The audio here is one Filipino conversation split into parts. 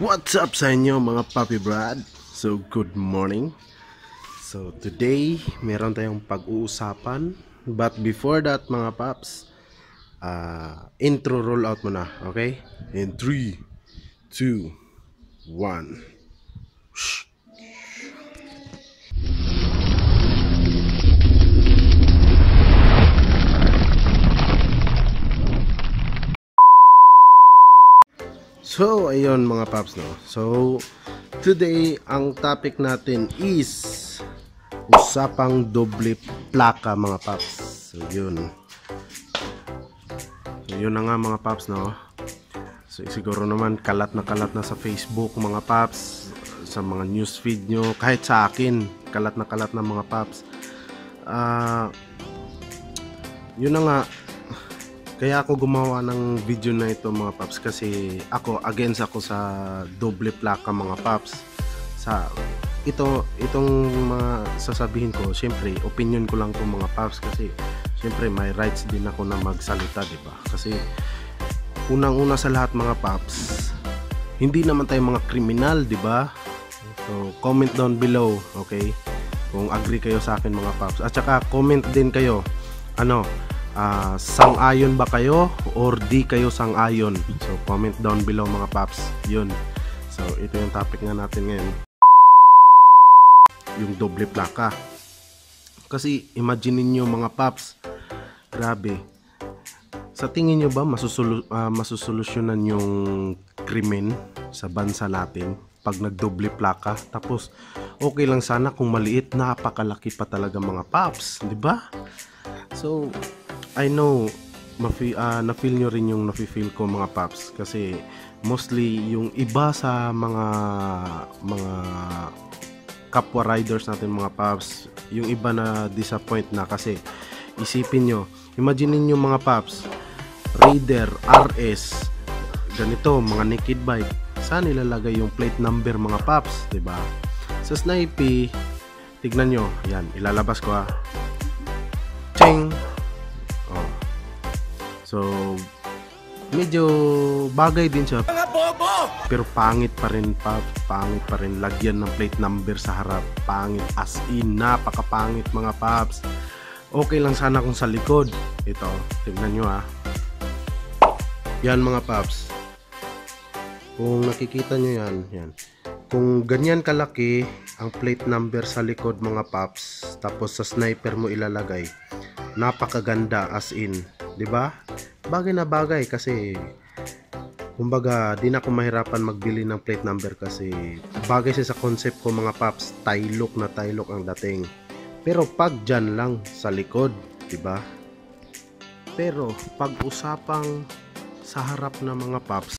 What's up sa inyo mga Papi Brad? So good morning. So today meron tayong pag-uusapan. But before that mga Paps, intro roll out muna, okay? In 3, 2, 1. So ayun mga Paps, no? So today ang topic natin is usapang doble plaka mga Paps. So yun na nga mga Paps, no? So siguro naman kalat na sa Facebook mga Paps, sa mga news feed nyo, kahit sa akin kalat na mga Paps. Yun na nga, kaya ako gumawa ng video na ito mga Paps, kasi against ako sa doble plaka mga Paps. Sa itong mga sasabihin ko, syempre opinion ko lang to mga Paps, kasi syempre may rights din ako na magsalita, di ba? Kasi unang-una sa lahat mga Paps, hindi naman tayo mga kriminal, di ba? So comment down below, okay, kung agree kayo sa akin mga Paps. At saka comment din kayo, sang-ayon ba kayo or di kayo sang-ayon? So comment down below mga Paps. Yun. So ito yung topic nga natin ngayon, yung doble plaka. Kasi imagine niyo mga Paps, grabe, sa tingin nyo ba masusolusyonan yung krimen sa bansa natin pag nagdoble plaka? Tapos okay lang sana kung maliit, napakalaki pa talaga mga Paps, di ba? So I know na-feel nyo rin yung nafe-feel ko mga Paps, kasi mostly yung iba sa mga kapwa riders natin mga Paps, yung iba na disappoint na, kasi isipin nyo, imagine niyo mga Paps, Raider, RS, ganito, mga naked bike, saan nilalagay yung plate number mga Paps, 'di ba? Sa Snipey, tignan nyo, yan, ilalabas ko ha. Ching! Oh. So, medyo bagay din siya, pero pangit pa rin lagyan ng plate number sa harap. Pangit as in, napakapangit mga Paps. Okay lang sana kung sa likod. Ito, tignan nyo ha. Yan mga Paps, kung nakikita nyo yan. Kung ganyan kalaki ang plate number sa likod mga Paps, tapos sa sniper mo ilalagay, napakaganda as in, 'di ba? Bagay na bagay, kasi kumbaga di na ako mahirapan magbili ng plate number, kasi bagay siya sa concept ko mga Paps. Tailok na tailok ang dating. Pero pag dyan lang sa likod, 'di ba? Pero pag usapang sa harap ng mga Paps,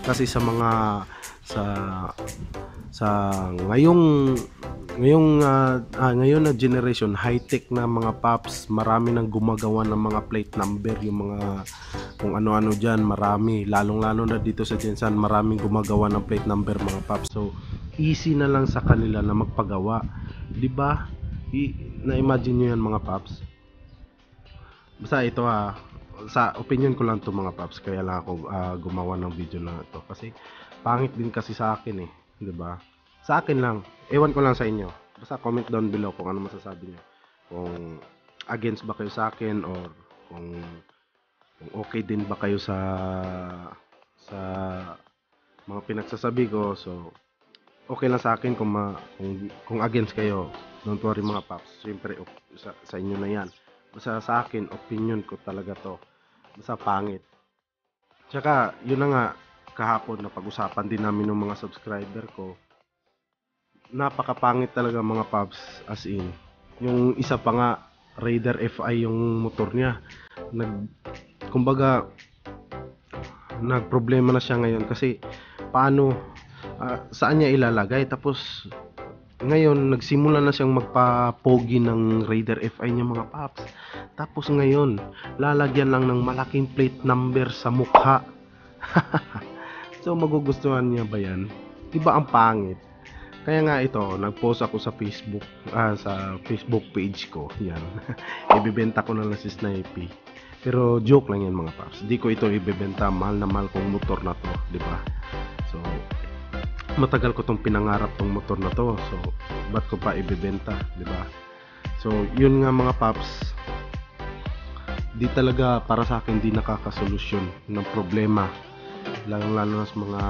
Kasi sa mga sa sa ngayon na generation, high-tech na mga paps, marami nang gumagawa ng mga plate number, yung mga kung ano-ano diyan, marami, lalong-lalo na dito sa Jensan, maraming gumagawa ng plate number mga paps. So easy na lang sa kanila na magpagawa, 'di ba? Na-imagine niyo yan mga paps. Basta ito sa opinion ko lang to mga paps, kaya lang ako gumawa ng video na ito kasi pangit din kasi sa akin eh, 'di ba? Sa akin lang, ewan ko lang sa inyo. Basta comment down below kung ano masasabi niyo. Kung against ba kayo sa akin, or kung okay din ba kayo sa mga pinagsasabi ko. So okay lang sa akin kung against kayo. Don't worry mga paps. Siyempre sa inyo na 'yan. Basta sa akin, opinion ko talaga to. Basta pangit. Tsaka yun na nga, kahapon na pag-usapan din namin ng mga subscriber ko. Napakapangit talaga mga paps, as in. Yung isa pa nga, Raider FI yung motor niya. Kumbaga nagproblema na siya ngayon kasi paano saan niya ilalagay, tapos ngayon nagsimula na siyang magpa-pogi ng Raider FI niya mga paps. Tapos ngayon lalagyan lang ng malaking plate number sa mukha. So magugustuhan niya ba yan? Diba ang pangit? Kaya nga ito, nag-post ako sa Facebook, sa Facebook page ko. Yan. Ibebenta ko na lang si Snipey. Pero joke lang yan mga paps. Di ko ito ibebenta, mahal na mahal kong motor na to, di ba? So matagal ko tong pinangarap tong motor na to. So ba't ko pa ibebenta, di ba? So yun nga mga paps. Di talaga para sa akin di nakakasolusyon ng problema. Lalo sa mga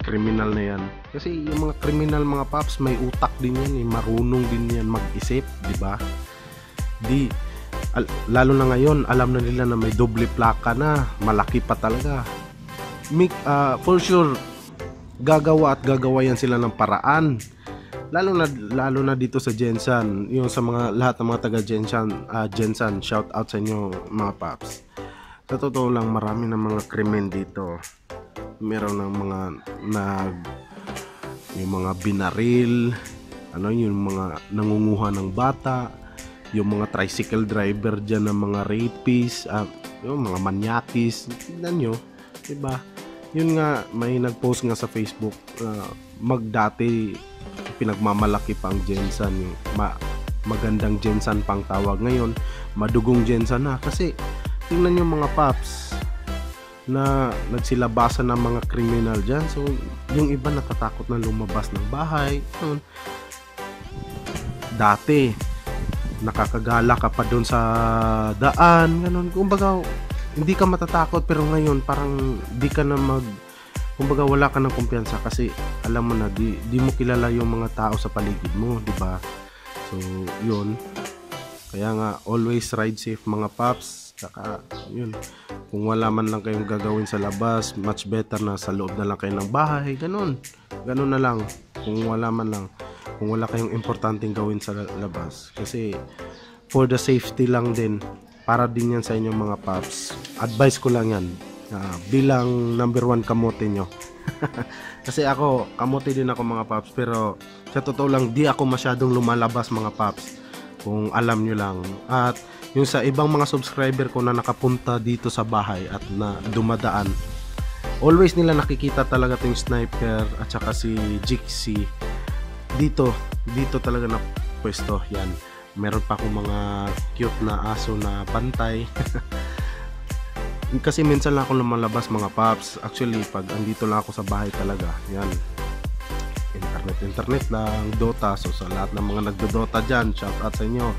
kriminal na yan. Kasi yung mga kriminal mga paps, may utak din yan eh. Marunong din yan mag-isip, di ba? Lalo na ngayon, alam na nila na may doble plaka na, malaki pa talaga. For sure, gagawa yan sila ng paraan. Lalo na dito sa Jensan, yung sa mga lahat ng mga taga Jensan, shout out sa inyo mga paps. Sa totoo lang, marami ng mga krimen dito. Meron ng mga yung mga binaril, yung mga nangunguha ng bata, yung mga tricycle driver dyan ng mga rapists, yung mga manyakis. Tignan nyo, diba? Yun nga, may nagpost nga sa Facebook, magdati pinagmamalaki pang Jensan, yung magandang Jensan pang tawag. Ngayon madugong Jensan na, kasi tingnan nyo mga paps na nagsilabasan ng mga kriminal dyan. So yung iba natatakot na lumabas ng bahay. Dati nakakagala ka pa doon sa daan, ganun. Kumbaga hindi ka matatakot, pero ngayon parang di ka na kumbaga wala ka ng kumpiyansa kasi alam mo na di mo kilala yung mga tao sa paligid mo, di ba? So yun, kaya nga always ride safe mga paps. Saka yun, kung wala man lang kayong gagawin sa labas, much better na sa loob na lang kayo ng bahay. Ganun na lang. Kung wala kayong importanteng gawin sa labas, kasi for the safety lang din, para din yan sa inyong mga paps. Advice ko lang yan, bilang number 1 kamote nyo. Kasi ako, kamote din ako mga paps, pero sa totoo lang di ako masyadong lumalabas mga paps, kung alam nyo lang. At yung sa ibang mga subscriber ko na nakapunta dito sa bahay at na dumadaan, always nila nakikita talaga yung Sniper at saka si Jixie dito talaga na pwesto. Yan, meron pa akong mga cute na aso na bantay. Kasi minsan lang ako lumalabas mga paps. Actually pag andito lang ako sa bahay talaga, yan, internet lang, Dota. So sa lahat ng mga nagdo-Dota dyan, shout out sa inyo.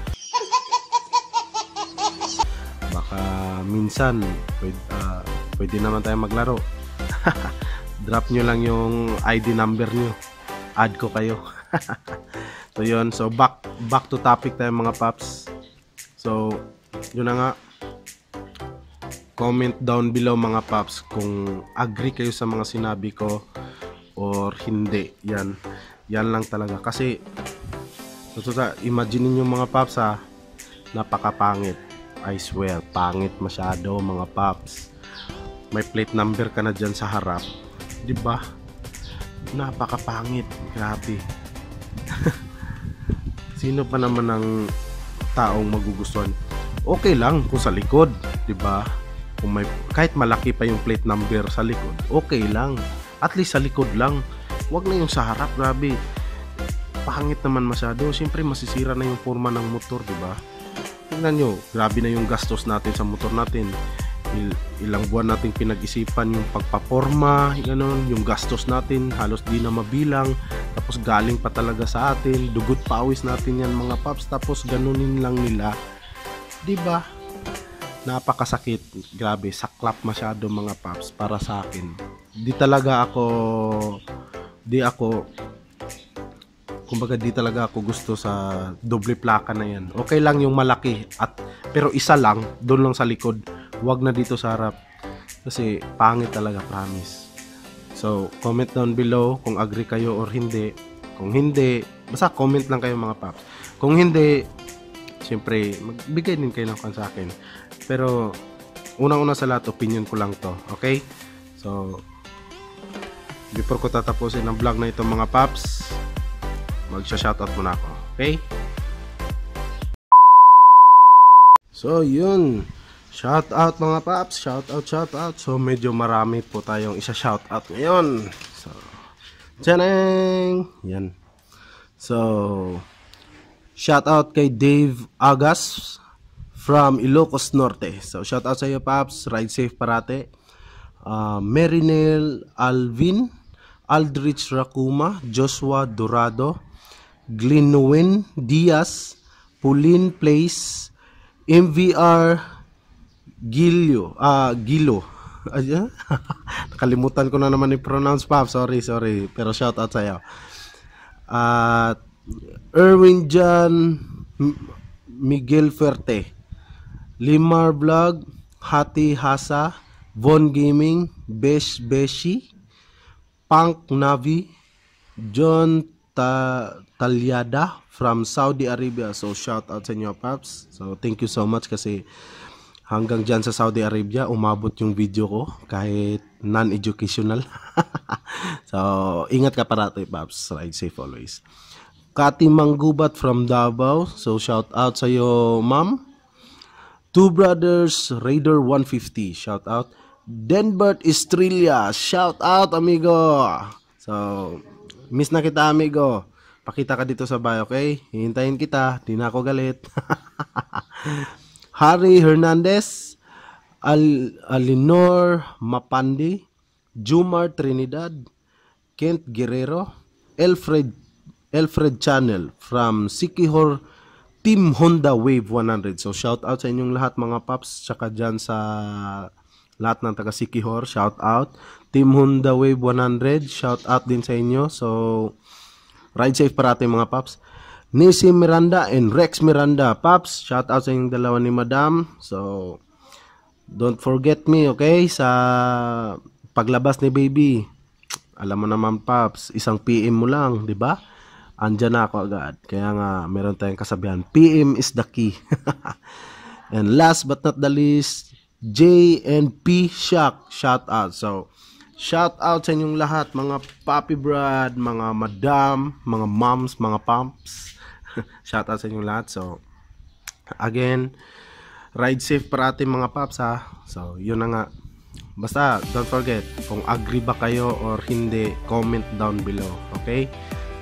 Baka minsan pwede naman tayo maglaro. Drop nyo lang yung ID number nyo, add ko kayo. So yun, so back to topic tayo mga paps. So yun na nga, comment down below mga paps kung agree kayo sa mga sinabi ko or hindi. Yan lang talaga, kasi imagine niyo mga paps napakapangit. I swear, pangit masyado mga paps. may plate number ka na dyan sa harap, di ba? Napakapangit, grabe. Sino pa naman ang taong magugustuhan? Okay lang kung sa likod, di ba? Kung may, kahit malaki pa yung plate number sa likod, okay lang. At least sa likod lang. Wag na yung sa harap, grabe. Pangit naman masyado. Siyempre masisira na yung forma ng motor, di ba? Tingnan nyo, grabe na yung gastos natin sa motor natin. Ilang buwan nating pinag-isipan yung pagpaporma, ganun, yung gastos natin halos di na mabilang, tapos galing pa talaga sa atin, dugot pawis natin yan mga paps, tapos ganunin lang nila, di ba? Napakasakit, grabe, saklap masyado mga paps para sa akin. Kumbaga di talaga ako gusto sa doble plaka na yan. Okay lang yung malaki, pero isa lang doon lang sa likod, wag na dito sa harap kasi pangit talaga, promise. So comment down below kung agree kayo or hindi. Kung hindi, basta comment lang kayo mga paps. Kung hindi, siyempre magbigay din kayo ng kan sa akin. Pero unang-una sa lahat, opinion ko lang to, okay? So before ko tatapusin ang vlog na ito mga paps, magsha-shoutout muna ako, okay? So yun, shoutout mga paps, shoutout. So medyo marami po tayong isa-shoutout ngayon. So tsaneng! Yan. So shoutout kay Dave Agas from Ilocos Norte. So shoutout sa iyo paps, ride safe parate. Merinel Alvin, Aldrich Racuma, Joshua Dorado, Glenwin Diaz, Pauline Place, MVR Gilo. Nakalimutan ko na naman i-pronounce pa. Sorry. Pero shout out sa iyo. At Erwin John Miguel Ferte, Limar Vlog, Hati Hasa, Von Gaming, Beshi, Punk Navi, John Talyada from Saudi Arabia. So shout out sa inyo paps. So thank you so much kasi hanggang dyan sa Saudi Arabia umabot yung video ko kahit non-educational. So ingat ka parati paps, ride safe always. Kati Manggubat from Davao. So shout out sa iyo ma'am. Two Brothers Raider 150, shout out. Denbert Estrella, shout out amigo. So miss na kita amigo. Pakita ka dito sa bahay, okay? Hihintayin kita, di na ako galit. Harry Hernandez, Alinor Mapandi, Jumar Trinidad, Kent Guerrero, Alfred Channel from Sikihor Team Honda Wave 100. So shout out sa inyong lahat mga paps, tsaka dyan sa lahat ng taga Sikihor, shout out. Team Honda Wave 100, shout out din sa inyo. So ride safe parati mga paps. Nisi Miranda and Rex Miranda, paps, shout out sa inyong dalawa ni madam. So don't forget me, okay, sa paglabas ni baby. Alam mo naman paps, isang PM mo lang, di ba? Andyan na ako agad. Kaya nga meron tayong kasabihan, PM is the key. And last but not the least, J and P Shock, shout out. So shout out sa inyong lahat, mga papi brad, mga madam, mga moms, mga pumps. Shout out sa inyong lahat. So again, ride safe parati mga paps ha. So yun na nga. Basta don't forget, kung agree ba kayo or hindi, comment down below, okay?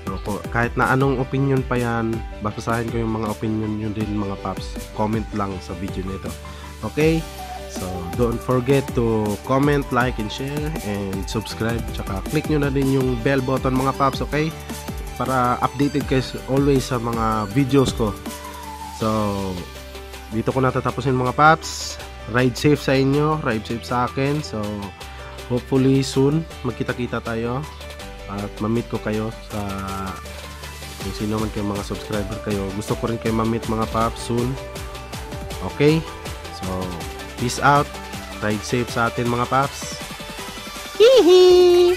So kahit na anong opinion pa yan, basahin ko yung mga opinion nyo din mga paps. Comment lang sa video nito, okay? So don't forget to comment, like, and share, and subscribe. Tsaka click nyo na din yung bell button mga paps, okay? Para updated kayo always sa mga videos ko. So dito ko natatapusin mga paps. Ride safe sa inyo, ride safe sa akin. So hopefully soon magkita-kita tayo at ma-meet ko kayo sa kung sino man kayo mga subscriber kayo. Gusto ko rin kayo ma-meet mga paps soon, okay? So peace out. Ride safe sa atin mga paps. Hihi!